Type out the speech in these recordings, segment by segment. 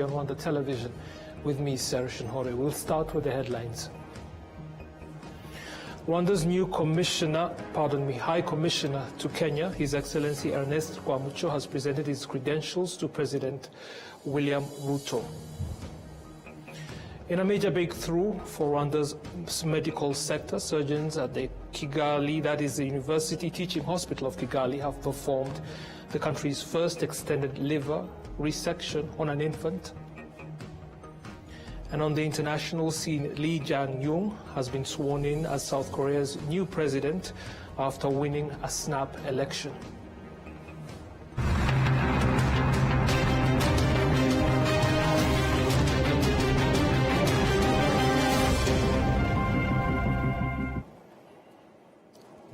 On Rwanda Television with me, Sarah Shinhore. We'll start with the headlines. Rwanda's new High Commissioner to Kenya, His Excellency Ernest Rwamucho, has presented his credentials to President William Ruto. In a major breakthrough for Rwanda's medical sector, surgeons at the Kigali, that is the University Teaching Hospital of Kigali, have performed the country's first extended liver resection on an infant. And on the international scene, Lee Jae-myung has been sworn in as South Korea's new president after winning a snap election.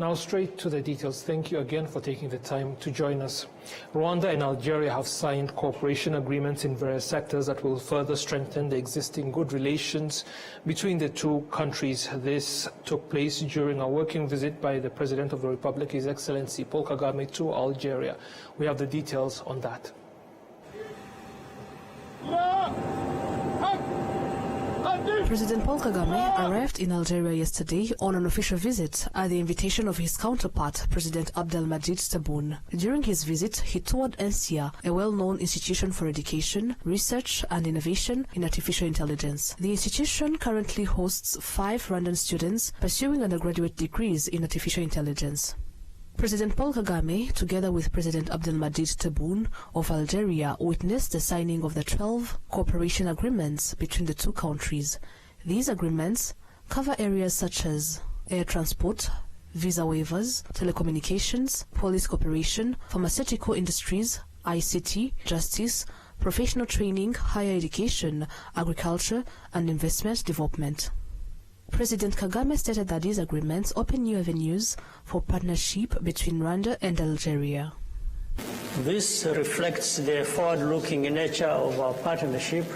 Now straight to the details. Thank you again for taking the time to join us. Rwanda and Algeria have signed cooperation agreements in various sectors that will further strengthen the existing good relations between the two countries. This took place during a working visit by the President of the Republic, His Excellency Paul Kagame, to Algeria. We have the details on that. President Paul Kagame arrived in Algeria yesterday on an official visit at the invitation of his counterpart, President Abdelmadjid Tebboune. During his visit, he toured ENSIA, a well-known institution for education, research and innovation in artificial intelligence. The institution currently hosts 5 Rwandan students pursuing undergraduate degrees in artificial intelligence. President Paul Kagame, together with President Abdelmadjid Tebboune of Algeria, witnessed the signing of the 12 cooperation agreements between the two countries. These agreements cover areas such as air transport, visa waivers, telecommunications, police cooperation, pharmaceutical industries, ICT, justice, professional training, higher education, agriculture, and investment development. President Kagame stated that these agreements open new avenues for partnership between Rwanda and Algeria. This reflects the forward-looking nature of our partnership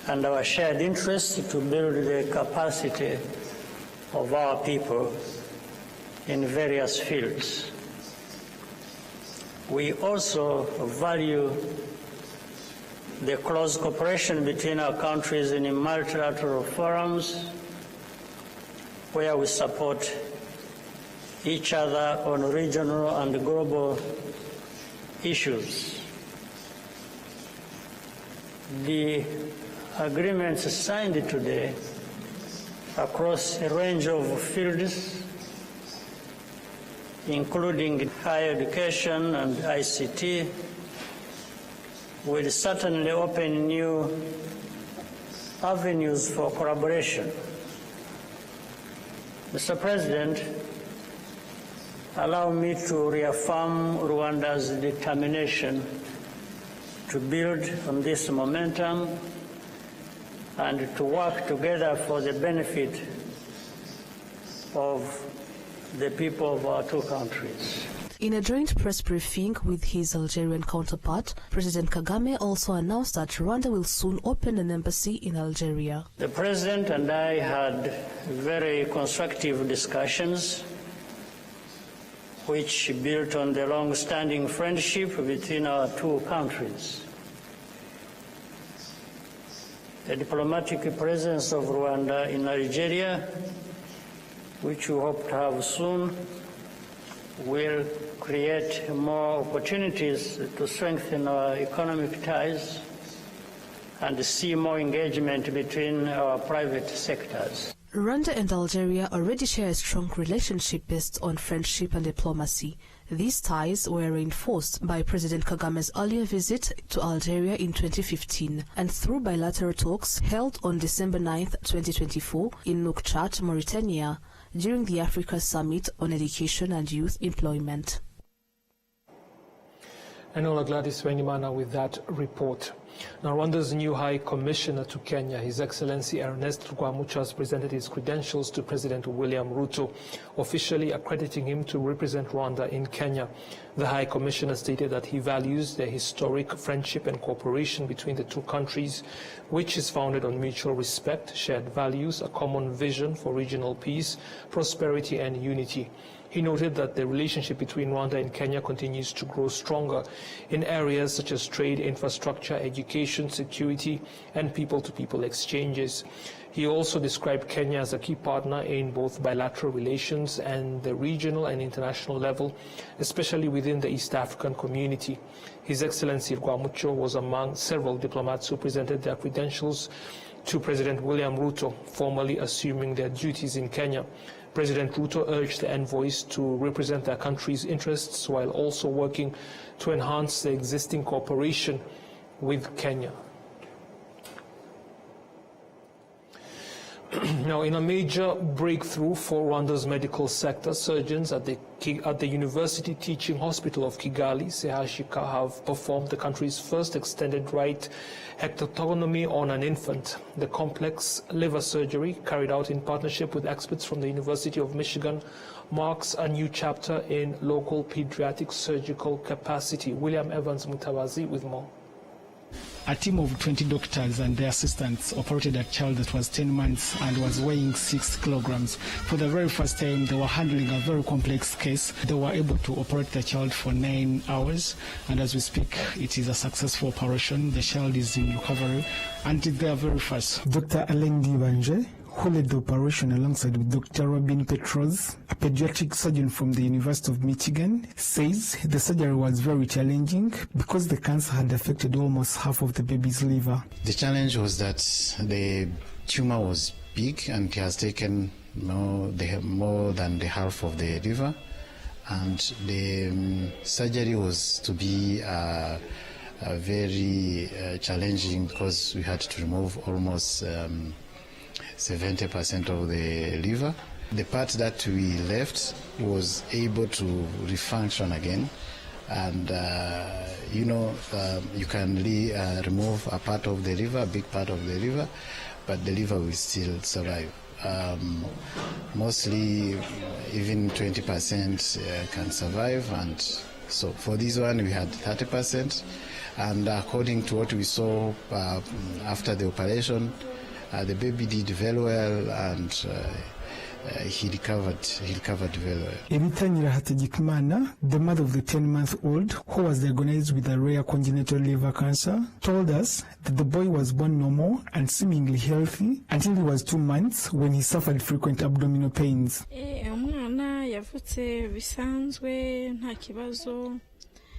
and our shared interest to build the capacity of our people in various fields. We also value the close cooperation between our countries in multilateral forums where we support each other on regional and global issues. The agreements signed today across a range of fields, including higher education and ICT, will certainly open new avenues for collaboration. Mr. President, allow me to reaffirm Rwanda's determination to build on this momentum and to work together for the benefit of the people of our two countries. In a joint press briefing with his Algerian counterpart, President Kagame also announced that Rwanda will soon open an embassy in Algeria. The President and I had very constructive discussions which built on the long-standing friendship between our two countries. The diplomatic presence of Rwanda in Algeria, which we hope to have soon, will create more opportunities to strengthen our economic ties and see more engagement between our private sectors. Rwanda and Algeria already share a strong relationship based on friendship and diplomacy. These ties were reinforced by President Kagame's earlier visit to Algeria in 2015 and through bilateral talks held on December 9, 2024 in Nouakchott, Mauritania, during the Africa Summit on Education and Youth Employment. Enola Gladys Wenimana with that report. Now, Rwanda's new High Commissioner to Kenya, His Excellency Ernest Rwamucho, has presented his credentials to President William Ruto, officially accrediting him to represent Rwanda in Kenya. The High Commissioner stated that he values the historic friendship and cooperation between the two countries, which is founded on mutual respect, shared values, a common vision for regional peace, prosperity and unity. He noted that the relationship between Rwanda and Kenya continues to grow stronger in areas such as trade, infrastructure, education, security, and people-to-people exchanges. He also described Kenya as a key partner in both bilateral relations and the regional and international level, especially within the East African community. His Excellency Rwamucho was among several diplomats who presented their credentials to President William Ruto, formally assuming their duties in Kenya. President Ruto urged the envoys to represent their country's interests while also working to enhance the existing cooperation with Kenya. Now, in a major breakthrough for Rwanda's medical sector, surgeons at the University Teaching Hospital of Kigali, CHUK, have performed the country's first extended right hectotomy on an infant. The complex liver surgery, carried out in partnership with experts from the University of Michigan, marks a new chapter in local pediatric surgical capacity. William Evans Mutawazi with more. A team of 20 doctors and their assistants operated a child that was 10 months and was weighing 6 kilograms. For the very first time, they were handling a very complex case. They were able to operate the child for 9 hours, and as we speak, it is a successful operation. The child is in recovery, and it's their very first. Dr. Alain Dibanje, who led the operation alongside with Dr. Robin Petros, a pediatric surgeon from the University of Michigan, says the surgery was very challenging because the cancer had affected almost half of the baby's liver. The challenge was that the tumor was big and it has taken more than the half of the liver, and the surgery was to be very challenging because we had to remove almost 70% of the liver. The part that we left was able to refunction again, and you can really remove a part of the liver, a big part of the liver, but the liver will still survive. Mostly even 20% can survive, and so for this one we had 30%, and according to what we saw after the operation, the baby did very well, and he recovered very well. Eritanyira Hategekimana, the mother of the 10-month-old who was diagnosed with a rare congenital liver cancer, told us that the boy was born normal and seemingly healthy until he was 2 months when he suffered frequent abdominal pains.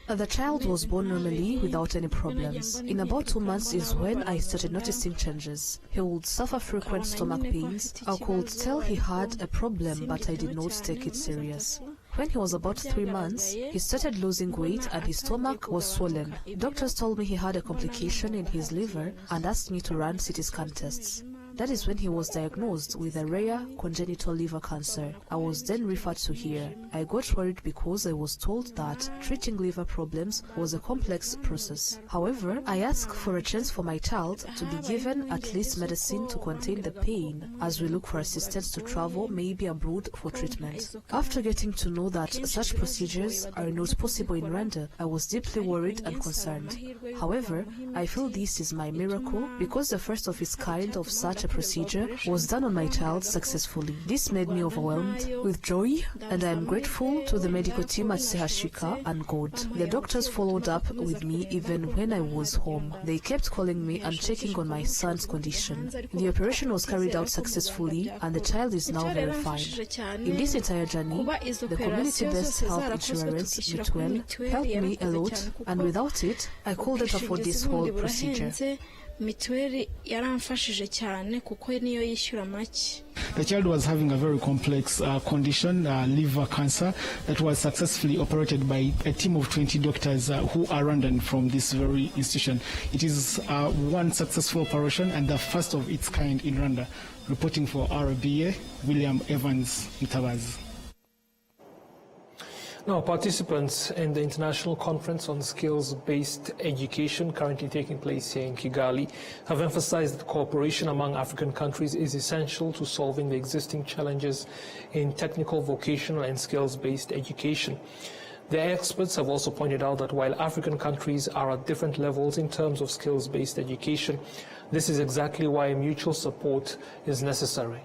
The child was born normally without any problems. In about 2 months is when I started noticing changes. He would suffer frequent stomach pains. I could tell he had a problem, but I did not take it serious. When he was about 3 months, he started losing weight and his stomach was swollen. Doctors told me he had a complication in his liver and asked me to run CT scan tests. That is when he was diagnosed with a rare congenital liver cancer. I was then referred to here. I got worried because I was told that treating liver problems was a complex process. However, I asked for a chance for my child to be given at least medicine to contain the pain as we look for assistance to travel, maybe abroad, for treatment. After getting to know that such procedures are not possible in Rwanda, I was deeply worried and concerned. However, I feel this is my miracle because the first of its kind of such a procedure was done on my child successfully. This made me overwhelmed with joy, and I am grateful to the medical team at CHUK and God. The doctors followed up with me even when I was home. They kept calling me and checking on my son's condition. The operation was carried out successfully and the child is now very fine. In this entire journey, the community-based health insurance, Mutuelle, helped me a lot, and without it, I couldn't afford this whole procedure. The child was having a very complex condition, liver cancer, that was successfully operated by a team of 20 doctors who are Rwandan from this very institution. It is one successful operation and the first of its kind in Rwanda. Reporting for RBA, William Evans Mutawazi. Now, participants in the International Conference on Skills-Based Education, currently taking place here in Kigali, have emphasized that cooperation among African countries is essential to solving the existing challenges in technical, vocational, and skills-based education. The experts have also pointed out that while African countries are at different levels in terms of skills-based education, this is exactly why mutual support is necessary.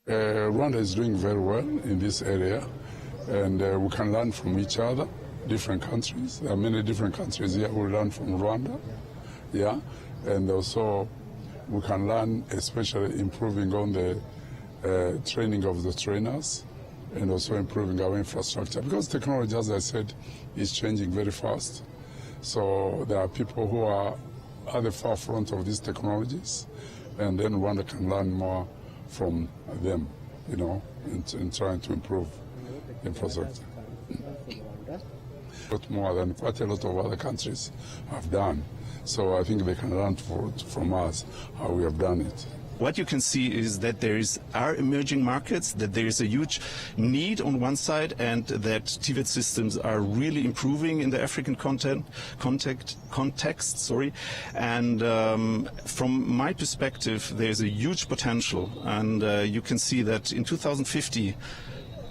Rwanda is doing very well in this area, and we can learn from each other, different countries. There are many different countries here who learn from Rwanda, yeah, and also we can learn, especially improving on the training of the trainers, and also improving our infrastructure, because technology, as I said, is changing very fast. So there are people who are at the forefront of these technologies, and then Rwanda can learn more from them, you know, in trying to improve infrastructure. But more than quite a lot of other countries have done. So I think they can learn from us how we have done it. What you can see is that there are emerging markets, that there is a huge need on one side, and that TVET systems are really improving in the African context. And from my perspective, there's a huge potential, and you can see that in 2050,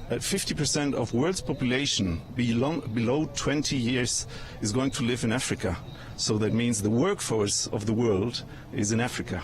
50% of world's population below 20 years is going to live in Africa. So that means the workforce of the world is in Africa.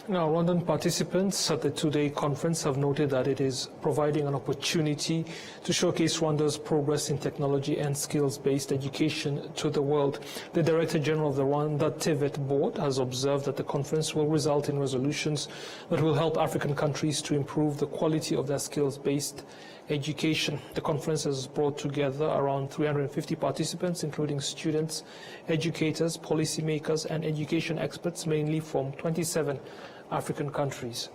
Now, Rwandan participants at the two-day conference have noted that it is providing an opportunity to showcase Rwanda's progress in technology and skills-based education to the world. The Director General of the RwandaTV Board has observed that the conference will result in resolutions that will help African countries to improve the quality of their skills-based education. The conference has brought together around 350 participants, including students, educators, policymakers, and education experts, mainly from 27 African countries.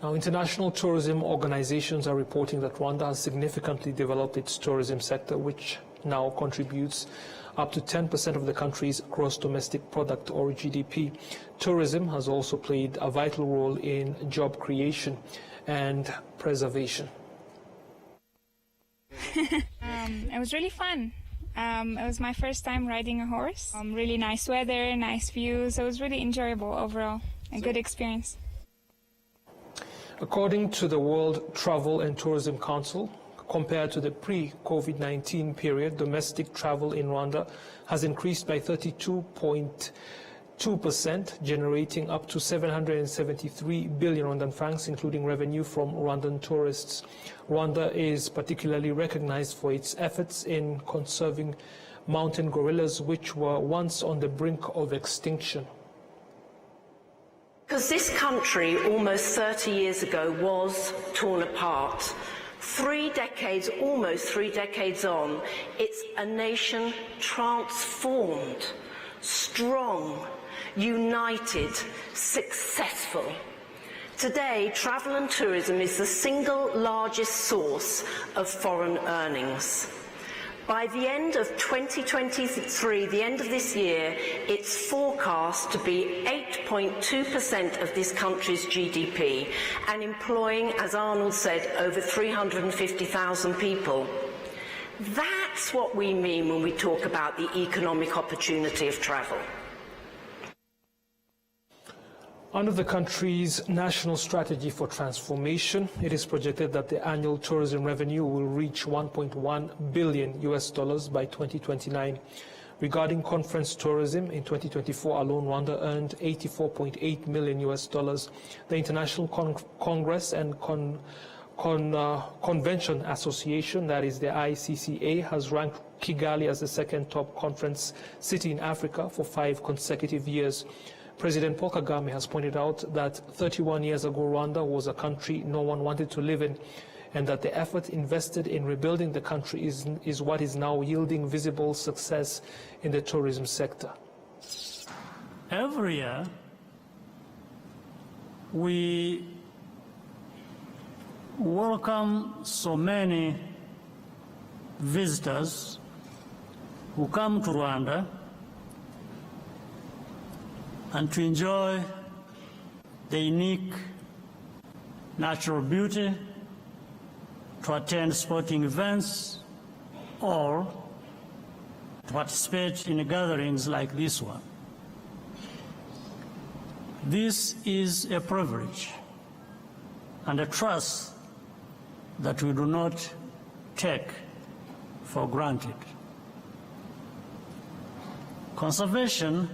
Now, international tourism organizations are reporting that Rwanda has significantly developed its tourism sector, which now contributes up to 10% of the country's gross domestic product, or GDP. Tourism has also played a vital role in job creation and preservation. It was really fun. It was my first time riding a horse. Really nice weather, nice views. It was really enjoyable overall. A good experience. According to the World Travel and Tourism Council, compared to the pre-COVID-19 period, domestic travel in Rwanda has increased by 32.2%, generating up to 773 billion Rwandan francs, including revenue from Rwandan tourists. Rwanda is particularly recognized for its efforts in conserving mountain gorillas, which were once on the brink of extinction. Because this country, almost 30 years ago, was torn apart. 3 decades, almost 3 decades on, it's a nation transformed, strong, united, successful. Today, travel and tourism is the single largest source of foreign earnings. By the end of 2023, the end of this year, it's forecast to be 8.2% of this country's GDP and employing, as Arnold said, over 350,000 people. That's what we mean when we talk about the economic opportunity of travel. Under the country's national strategy for transformation, it is projected that the annual tourism revenue will reach $1.1 billion by 2029. Regarding conference tourism, in 2024 alone, Rwanda earned $84.8 million. The International Congress and Convention Association, that is the ICCA, has ranked Kigali as the second top conference city in Africa for 5 consecutive years. President Paul Kagame has pointed out that 31 years ago, Rwanda was a country no one wanted to live in, and that the effort invested in rebuilding the country is what is now yielding visible success in the tourism sector. Every year, we welcome so many visitors who come to Rwanda and to enjoy the unique natural beauty, to attend sporting events, or to participate in gatherings like this one. This is a privilege and a trust that we do not take for granted. Conservation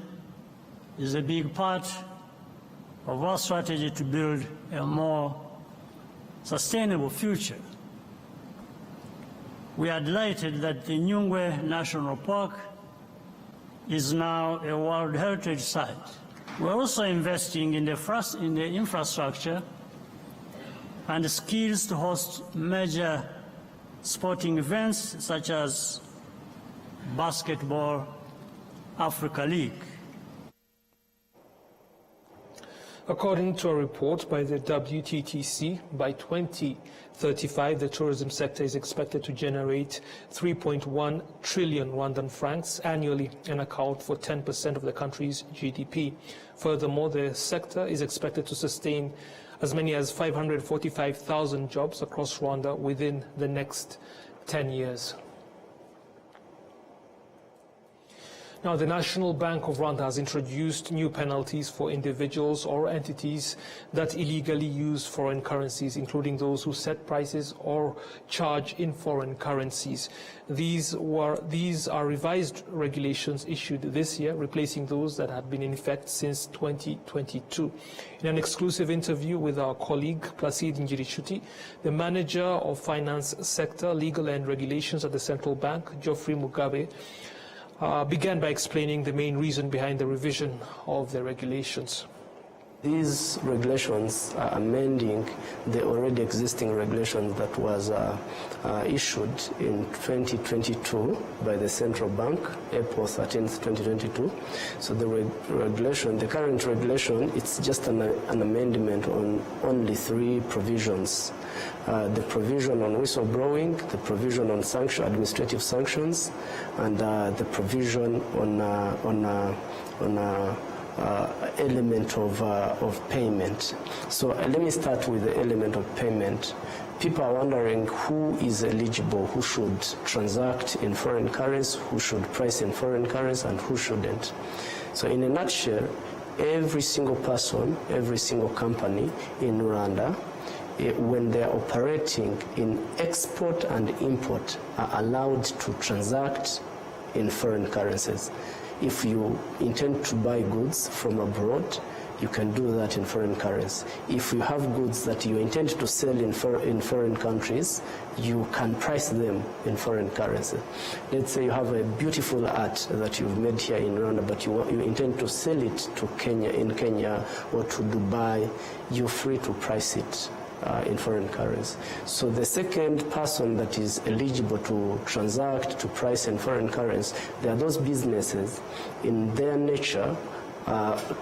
is a big part of our strategy to build a more sustainable future. We are delighted that the Nyungwe National Park is now a World Heritage Site. We're also investing in the infrastructure and skills to host major sporting events such as Basketball Africa League. According to a report by the WTTC, by 2035, the tourism sector is expected to generate 3.1 trillion Rwandan francs annually and account for 10% of the country's GDP. Furthermore, the sector is expected to sustain as many as 545,000 jobs across Rwanda within the next 10 years. Now, the National Bank of Rwanda has introduced new penalties for individuals or entities that illegally use foreign currencies, including those who set prices or charge in foreign currencies. These are revised regulations issued this year, replacing those that had been in effect since 2022. In an exclusive interview with our colleague Placide Ngirichuti, the manager of finance sector, legal and regulations at the central bank, Geoffrey Mugabe, began by explaining the main reason behind the revision of the regulations. These regulations are amending the already existing regulations that was issued in 2022 by the central bank, April 13th, 2022. So the current regulation, it's just an amendment on only 3 provisions. The provision on whistleblowing, the provision on administrative sanctions, and the provision on element of payment. So let me start with the element of payment. People are wondering who is eligible, who should transact in foreign currency, who should price in foreign currency, and who shouldn't. So in a nutshell, every single person, every single company in Rwanda, when they are operating in export and import, are allowed to transact in foreign currencies. If you intend to buy goods from abroad, you can do that in foreign currency. If you have goods that you intend to sell in foreign countries, you can price them in foreign currency. Let's say you have a beautiful art that you've made here in Rwanda, but you intend to sell it to Kenya or to Dubai, you're free to price it in foreign currency. So the second person that is eligible to transact, to price in foreign currency, there are those businesses in their nature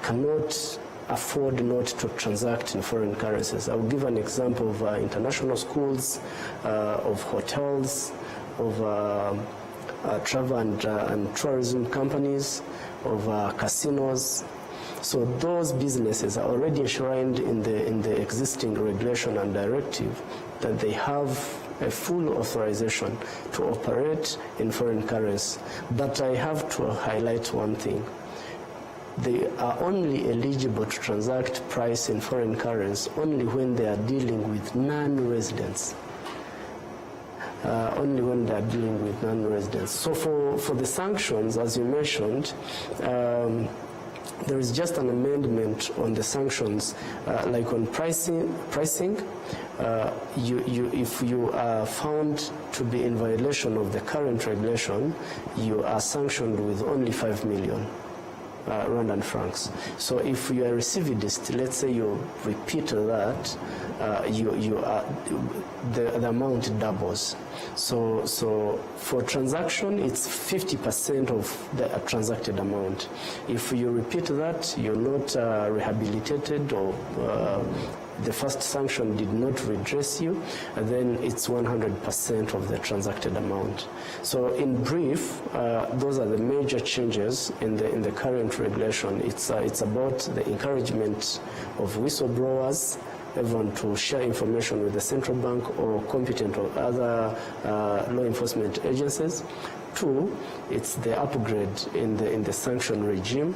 cannot afford not to transact in foreign currencies. I'll give an example of international schools, of hotels, of travel and tourism companies, of casinos. So those businesses are already enshrined in the existing regulation and directive that they have a full authorization to operate in foreign currency. But I have to highlight one thing. They are only eligible to transact price in foreign currency only when they are dealing with non-residents. Only when they are dealing with non-residents. So for the sanctions, as you mentioned, there is just an amendment on the sanctions, like on pricing. If you are found to be in violation of the current regulation, you are sanctioned with only 5 million Rwandan francs. So if you are a recidivist, let's say you repeat that, the amount doubles. So for transaction, it's 50% of the transacted amount. If you repeat that, you're not rehabilitated, or the first sanction did not redress you, and then it's 100% of the transacted amount. So in brief, those are the major changes in the current regulation. It's about the encouragement of whistleblowers, everyone to share information with the central bank or competent or other law enforcement agencies. 2, it's the upgrade in the sanction regime,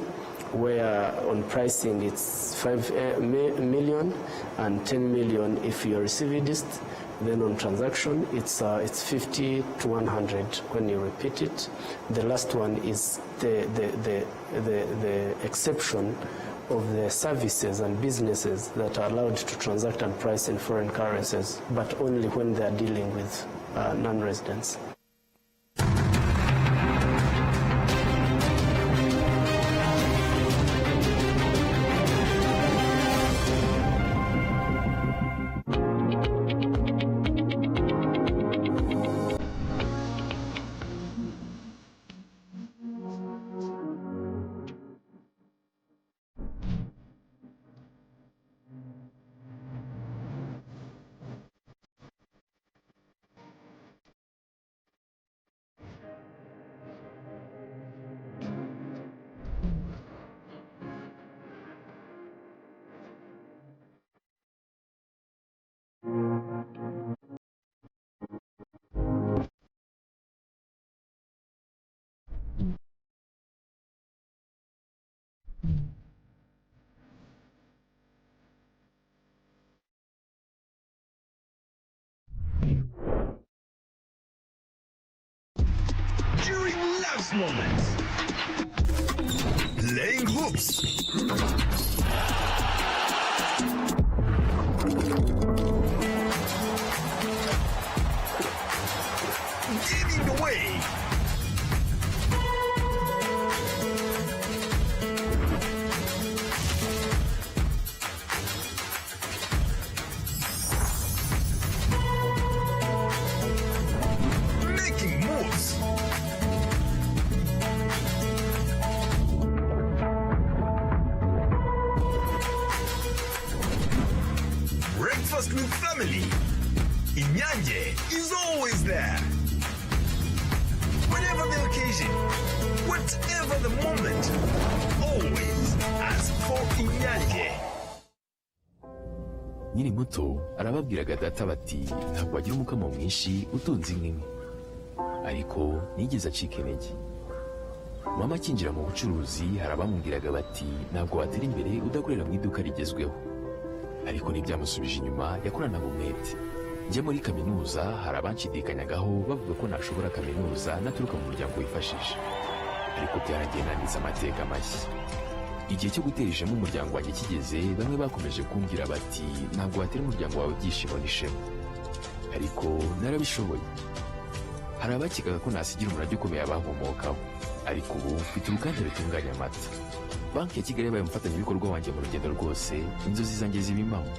where on pricing it's 5 million and 10 million if you're a recidivist, Then on transaction, it's 50 to 100 when you repeat it. The last one is the exception of the services and businesses that are allowed to transact and price in foreign currencies, but only when they are dealing with non-residents. During life's moments, laying hoops, giving away, making moves. Breakfast with family. Inyanje is always there. Whatever the occasion, whatever the moment, always ask for Inyanje. Nyiri muto arababwiraga data bati ntabwo wagira umukamo mwinshi utunze inka imwe, ariko nigeze acika intege. Mama akinjira mu bucuruzi hari abamubwiraga bati ntabwo watera imbere udakorera mu iduka rigezweho, ariko ntibyamusubije inyuma, yakoranaga umwete. Njye muri kaminuza hari abanshidikanyagaho bavuga ko nashobora kaminuza naturuka mu muryango wifashisha, ariko byarangiye nanditse amateka mashya. Igihe cyo gutera ishema umuryango wanjye kigeze, bamwe bakomeje kumbwira bati ntabwo watera umuryango wawe ibyishimo n'ishema, ariko narabishoboye. Hari abakekaga ko nasigira umurage ukomeye abankomokaho, ariko ubu mfite uruganda rutunganya amata. Banki ya Kigali yabaye umufatanyabikorwa wanjye mu rugendo rwose, inzozi zanjye ziba impamo.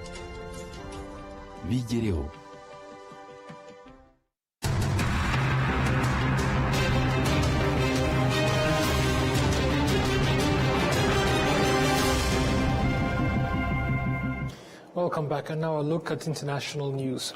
Bigereho. Welcome back, and now a look at international news.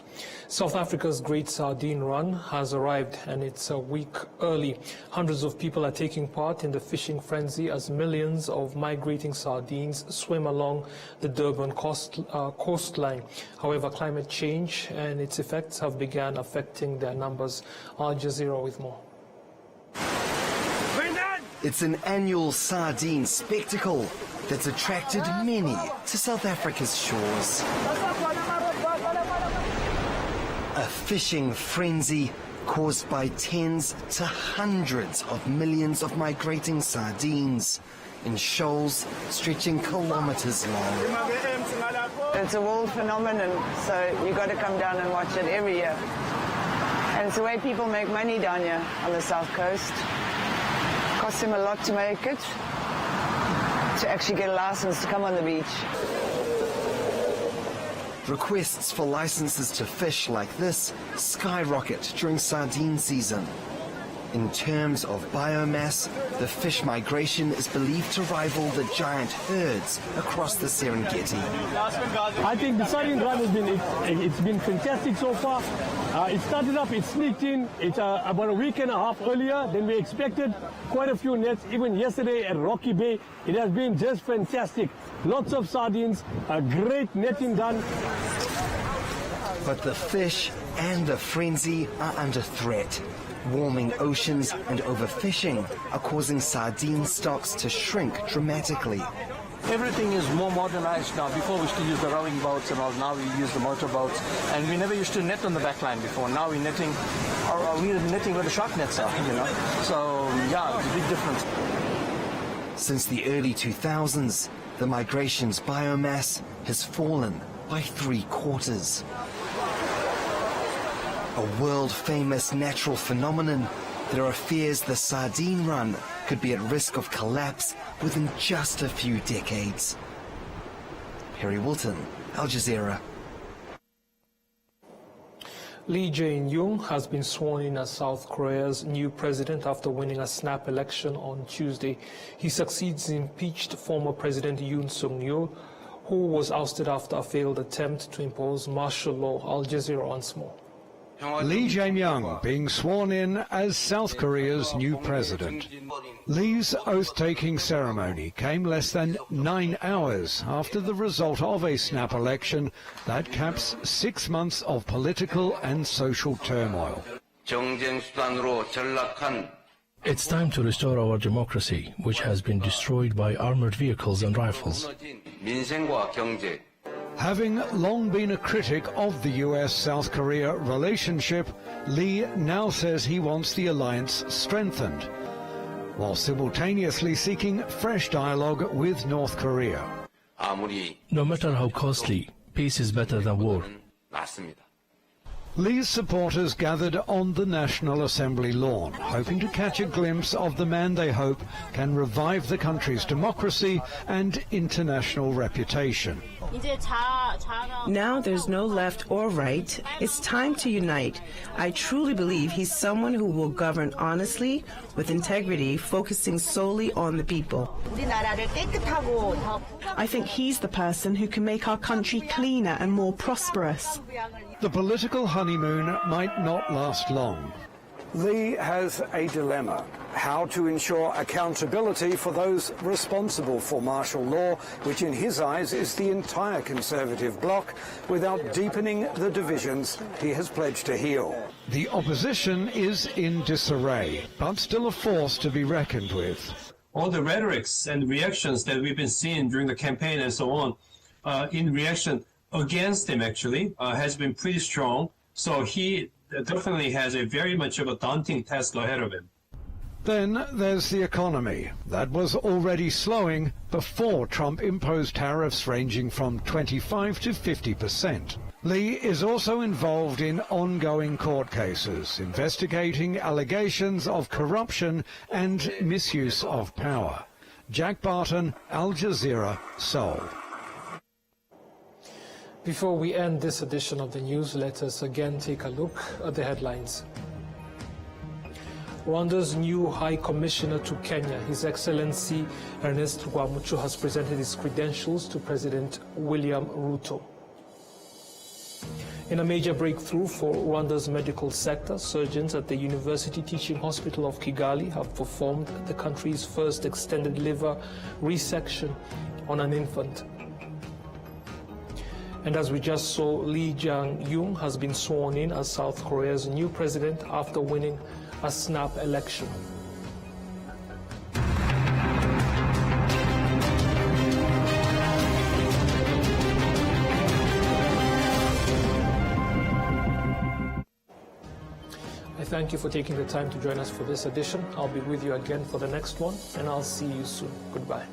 South Africa's Great Sardine Run has arrived, and it's a week early. Hundreds of people are taking part in the fishing frenzy as millions of migrating sardines swim along the Durban coastline. However, climate change and its effects have begun affecting their numbers. Al Jazeera with more. It's an annual sardine spectacle that's attracted many to South Africa's shores. A fishing frenzy caused by tens to hundreds of millions of migrating sardines in shoals stretching kilometers long. It's a world phenomenon, so you got to come down and watch it every year. And it's the way people make money down here on the south coast. Costs them a lot to make it, to actually get a license to come on the beach. Requests for licenses to fish like this skyrocket during sardine season. In terms of biomass, the fish migration is believed to rival the giant herds across the Serengeti. I think the sardine run has been fantastic so far. It started up, it sneaked in. It's about a week and a half earlier than we expected. Quite a few nets, even yesterday at Rocky Bay. It has been just fantastic. Lots of sardines, a great netting done. But the fish and the frenzy are under threat. Warming oceans and overfishing are causing sardine stocks to shrink dramatically. Everything is more modernized now. Before we used to use the rowing boats and all. Now we use the motor boats. And we never used to net on the back line before. Now we're netting, we're netting where the shark nets are, you know. So, yeah, it's a big difference. Since the early 2000s, the migration's biomass has fallen by 3/4. A world-famous natural phenomenon, there are fears the sardine run could be at risk of collapse within just a few decades. Perry Wilton, Al Jazeera. Lee Jae-myung has been sworn in as South Korea's new president after winning a snap election on Tuesday. He succeeds impeached former President Yoon Suk-yeol, who was ousted after a failed attempt to impose martial law. Al Jazeera once more. Lee Jae-myung being sworn in as South Korea's new president. Lee's oath-taking ceremony came less than 9 hours after the result of a snap election that caps 6 months of political and social turmoil. It's time to restore our democracy, which has been destroyed by armored vehicles and rifles. Having long been a critic of the US-South Korea relationship, Lee now says he wants the alliance strengthened, while simultaneously seeking fresh dialogue with North Korea. No matter how costly, peace is better than war. Lee's supporters gathered on the National Assembly lawn, hoping to catch a glimpse of the man they hope can revive the country's democracy and international reputation. Now there's no left or right. It's time to unite. I truly believe he's someone who will govern honestly, with integrity, focusing solely on the people. I think he's the person who can make our country cleaner and more prosperous. The political honeymoon might not last long. Lee has a dilemma: how to ensure accountability for those responsible for martial law, which in his eyes is the entire Conservative bloc, without deepening the divisions he has pledged to heal. The opposition is in disarray, but still a force to be reckoned with. All the rhetorics and reactions that we've been seeing during the campaign and so on, in reaction against him actually, has been pretty strong. So he definitely has a very much of a daunting task ahead of him. Then there's the economy. That was already slowing before Trump imposed tariffs ranging from 25 to 50%. Lee is also involved in ongoing court cases, investigating allegations of corruption and misuse of power. Jack Barton, Al Jazeera, Seoul. Before we end this edition of the news, let us again take a look at the headlines. Rwanda's new High Commissioner to Kenya, His Excellency Ernest Rwamucho, has presented his credentials to President William Ruto. In a major breakthrough for Rwanda's medical sector, surgeons at the University Teaching Hospital of Kigali have performed the country's first extended liver resection on an infant. And as we just saw, Lee Jae-myung has been sworn in as South Korea's new president after winning a snap election. I thank you for taking the time to join us for this edition. I'll be with you again for the next one, and I'll see you soon. Goodbye.